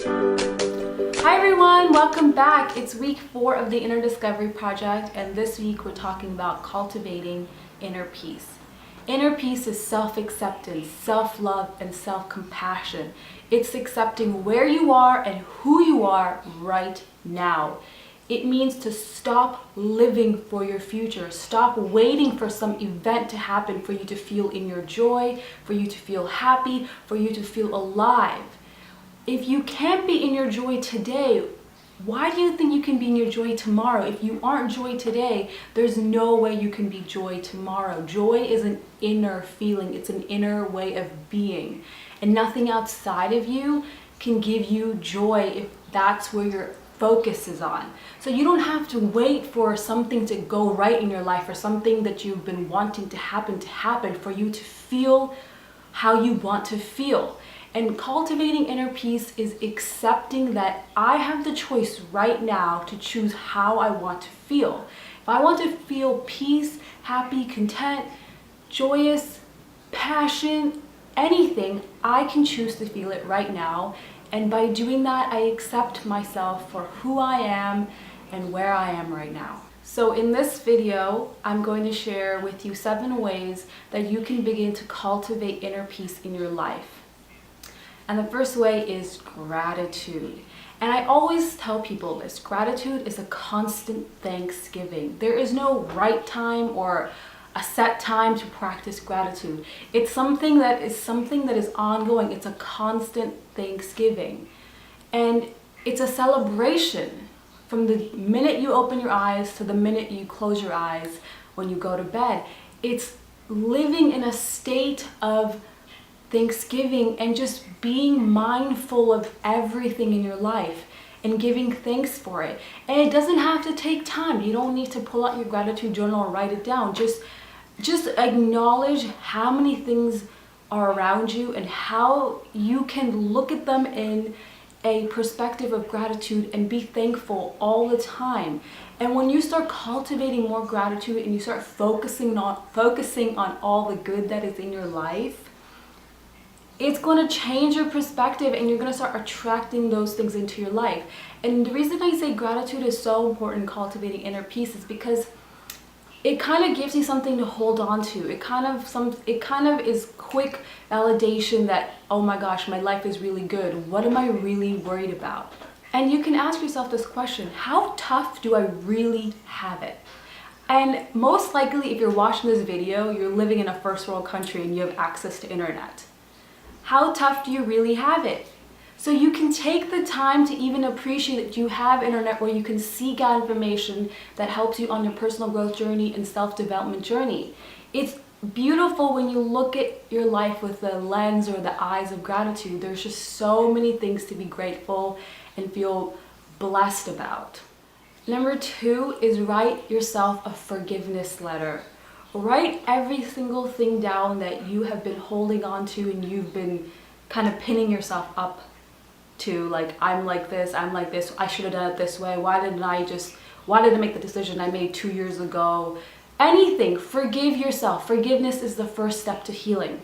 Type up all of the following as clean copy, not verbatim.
Hi everyone, welcome back. It's week 4 of the Inner Discovery Project, and this week we're talking about cultivating inner peace. Inner peace is self-acceptance, self-love, and self-compassion. It's accepting where you are and who you are right now. It means to stop living for your future. Stop waiting for some event to happen for you to feel in your joy, for you to feel happy, for you to feel alive. If you can't be in your joy today, why do you think you can be in your joy tomorrow? If you aren't joy today, there's no way you can be joy tomorrow. Joy is an inner feeling. It's an inner way of being. And nothing outside of you can give you joy if that's where your focus is on. So you don't have to wait for something to go right in your life or something that you've been wanting to happen for you to feel how you want to feel. And cultivating inner peace is accepting that I have the choice right now to choose how I want to feel. If I want to feel peace, happy, content, joyous, passion, anything, I can choose to feel it right now. And by doing that, I accept myself for who I am and where I am right now. So in this video, I'm going to share with you 7 ways that you can begin to cultivate inner peace in your life. And the first way is gratitude. And I always tell people this, gratitude is a constant thanksgiving. There is no right time or a set time to practice gratitude. It's something that is ongoing. It's a constant thanksgiving. And it's a celebration from the minute you open your eyes to the minute you close your eyes when you go to bed. It's living in a state of Thanksgiving and just being mindful of everything in your life and giving thanks for it. And it doesn't have to take time. You don't need to pull out your gratitude journal or write it down. Just acknowledge how many things are around you and how you can look at them in a perspective of gratitude and be thankful all the time. And when you start cultivating more gratitude and you start focusing on all the good that is in your life, it's going to change your perspective and you're going to start attracting those things into your life. And the reason I say gratitude is so important in cultivating inner peace is because it kind of gives you something to hold on to. It kind of is quick validation that, oh my gosh, my life is really good. What am I really worried about? And you can ask yourself this question, how tough do I really have it? And most likely if you're watching this video, you're living in a first world country and you have access to internet. How tough do you really have it? So you can take the time to even appreciate that you have internet where you can seek out information that helps you on your personal growth journey and self-development journey. It's beautiful when you look at your life with the lens or the eyes of gratitude. There's just so many things to be grateful and feel blessed about. Number 2 is write yourself a forgiveness letter. Write every single thing down that you have been holding on to and you've been kind of pinning yourself up to, like, I'm like this, I should have done it this way, why did I make the decision I made 2 years ago? Anything, forgive yourself. Forgiveness is the first step to healing.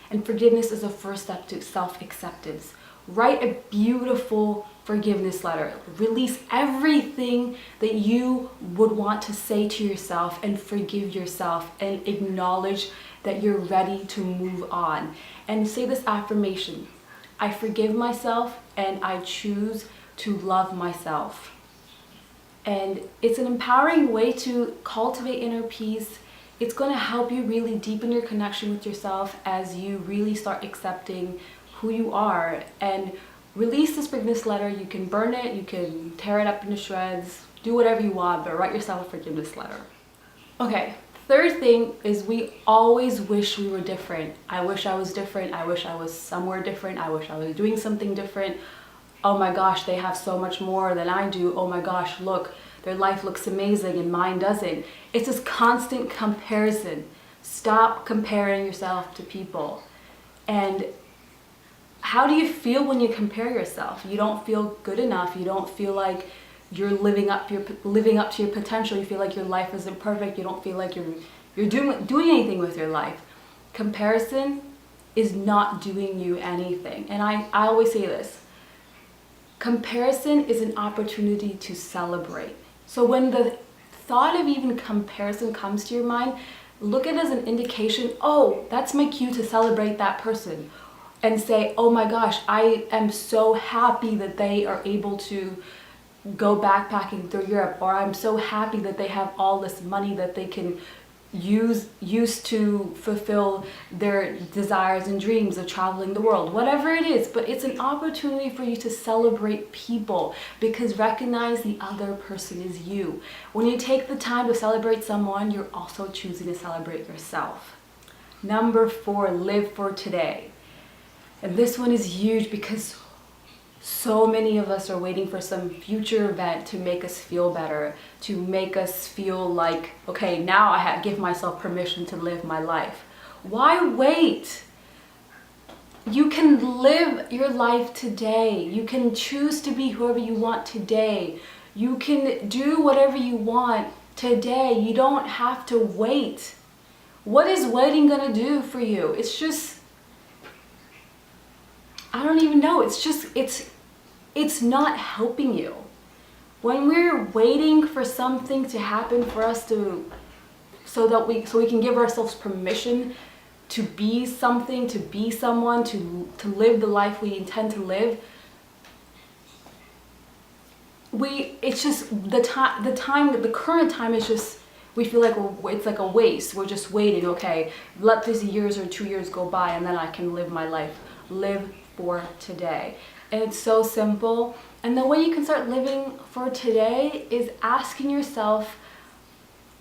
And forgiveness is the first step to self-acceptance. Write a beautiful forgiveness letter. Release everything that you would want to say to yourself and forgive yourself and acknowledge that you're ready to move on. And say this affirmation, I forgive myself and I choose to love myself. And it's an empowering way to cultivate inner peace. It's going to help you really deepen your connection with yourself as you really start accepting who you are. And release this forgiveness letter. You can burn it, you can tear it up into shreds, do whatever you want, but write yourself a forgiveness letter. Okay, third thing is we always wish we were different. I wish I was different. I wish I was somewhere different. I wish I was doing something different. Oh my gosh, they have so much more than I do. Oh my gosh, look, their life looks amazing and mine doesn't. It's this constant comparison. Stop comparing yourself to people. And how do you feel when you compare yourself? You don't feel good enough. You don't feel like you're living up to your potential. You feel like your life isn't perfect. You don't feel like you're doing anything with your life. Comparison is not doing you anything. And I always say this. Comparison is an opportunity to celebrate. So when the thought of even comparison comes to your mind, look at it as an indication, oh, that's my cue to celebrate that person. And say, oh my gosh, I am so happy that they are able to go backpacking through Europe, or I'm so happy that they have all this money that they can use to fulfill their desires and dreams of traveling the world, whatever it is. But it's an opportunity for you to celebrate people, because recognize the other person is you. When you take the time to celebrate someone, you're also choosing to celebrate yourself. Number 4, live for today. And this one is huge because so many of us are waiting for some future event to make us feel better, to make us feel like, okay, now I give myself permission to live my life. Why wait? You can live your life today. You can choose to be whoever you want today. You can do whatever you want today. You don't have to wait. What is waiting gonna do for you? It's just, I don't even know. It's not helping you. When we're waiting for something to happen for us so we can give ourselves permission to be something, to be someone, to live the life we intend to live, it's just the current time is just, we feel like it's like a waste. We're just waiting, okay, let these years or 2 years go by and then I can live my life. Live for today. And it's so simple. And the way you can start living for today is asking yourself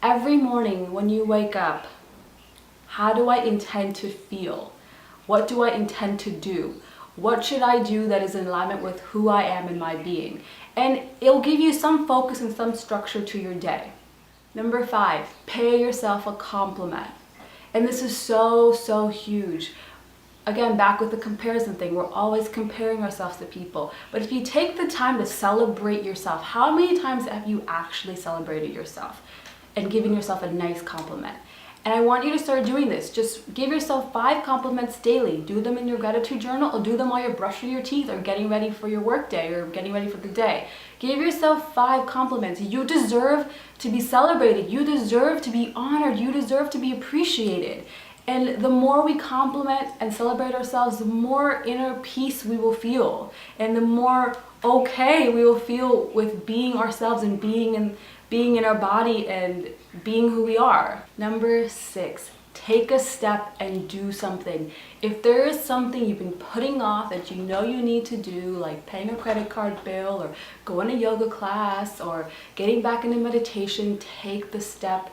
every morning when you wake up, how do I intend to feel? What do I intend to do? What should I do that is in alignment with who I am in my being? And it'll give you some focus and some structure to your day. Number 5, pay yourself a compliment. And this is so, so huge. Again, back with the comparison thing, we're always comparing ourselves to people. But if you take the time to celebrate yourself, how many times have you actually celebrated yourself and given yourself a nice compliment? And I want you to start doing this. Just give yourself 5 compliments daily. Do them in your gratitude journal, or do them while you're brushing your teeth or getting ready for your work day or getting ready for the day. Give yourself 5 compliments. You deserve to be celebrated. You deserve to be honored. You deserve to be appreciated. And the more we compliment and celebrate ourselves, the more inner peace we will feel. And the more okay we will feel with being ourselves and being in our body and being who we are. Number 6, take a step and do something. If there is something you've been putting off that you know you need to do, like paying a credit card bill or going to yoga class or getting back into meditation, take the step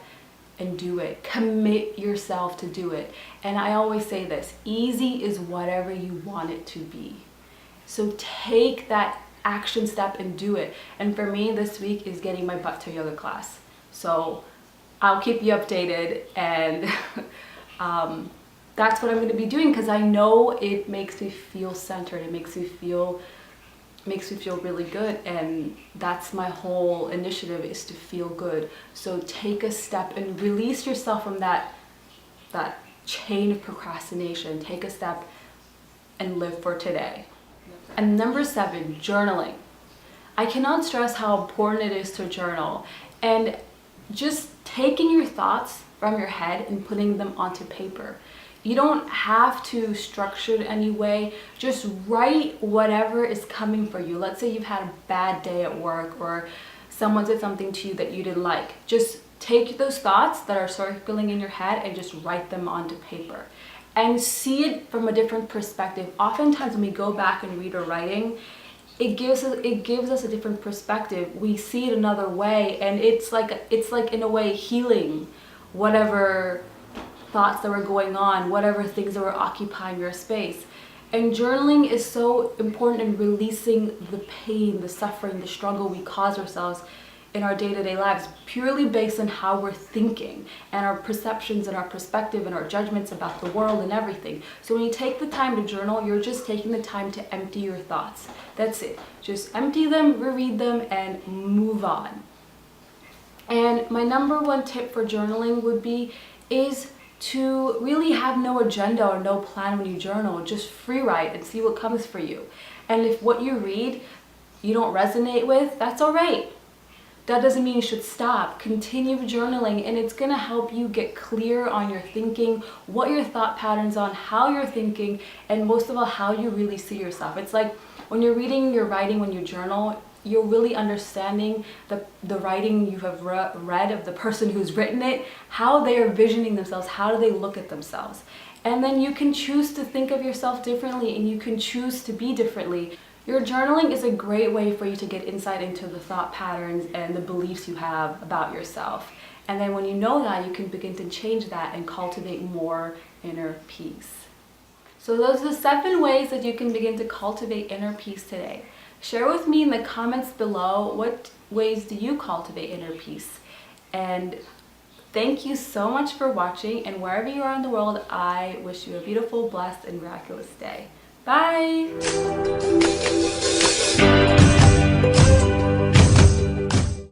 and do it. Commit yourself to do it. And I always say this, easy is whatever you want it to be. So take that action step and do it. And for me, this week is getting my butt to yoga class. So I'll keep you updated, and that's what I'm going to be doing, because I know it makes me feel centered. It makes me feel really good, and that's my whole initiative, is to feel good. So take a step and release yourself from that chain of procrastination. Take a step and live for today. And number 7, journaling. I cannot stress how important it is to journal, and just taking your thoughts from your head and putting them onto paper. You don't have to structure it anyway. Just write whatever is coming for you. Let's say you've had a bad day at work, or someone said something to you that you didn't like. Just take those thoughts that are circling in your head and just write them onto paper. And see it from a different perspective. Oftentimes when we go back and read our writing, it gives us a different perspective. We see it another way, and it's like in a way healing whatever thoughts that were going on, whatever things that were occupying your space. And journaling is so important in releasing the pain, the suffering, the struggle we cause ourselves in our day-to-day lives, purely based on how we're thinking and our perceptions and our perspective and our judgments about the world and everything. So when you take the time to journal, you're just taking the time to empty your thoughts. That's it. Just empty them, reread them, and move on. And my number 1 tip for journaling is to really have no agenda or no plan when you journal. Just free write and see what comes for you. And if what you read, you don't resonate with, that's all right. That doesn't mean you should stop. Continue journaling, and it's gonna help you get clear on your thinking, what your thought patterns on, how you're thinking, and most of all, how you really see yourself. It's like when you're reading your writing, when you journal, you're really understanding the writing you have read of the person who's written it, how they are visioning themselves, how do they look at themselves. And then you can choose to think of yourself differently, and you can choose to be differently. Your journaling is a great way for you to get insight into the thought patterns and the beliefs you have about yourself. And then when you know that, you can begin to change that and cultivate more inner peace. So those are the 7 ways that you can begin to cultivate inner peace today. Share with me in the comments below, what ways do you cultivate inner peace? And thank you so much for watching, and wherever you are in the world, I wish you a beautiful, blessed, and miraculous day. Bye!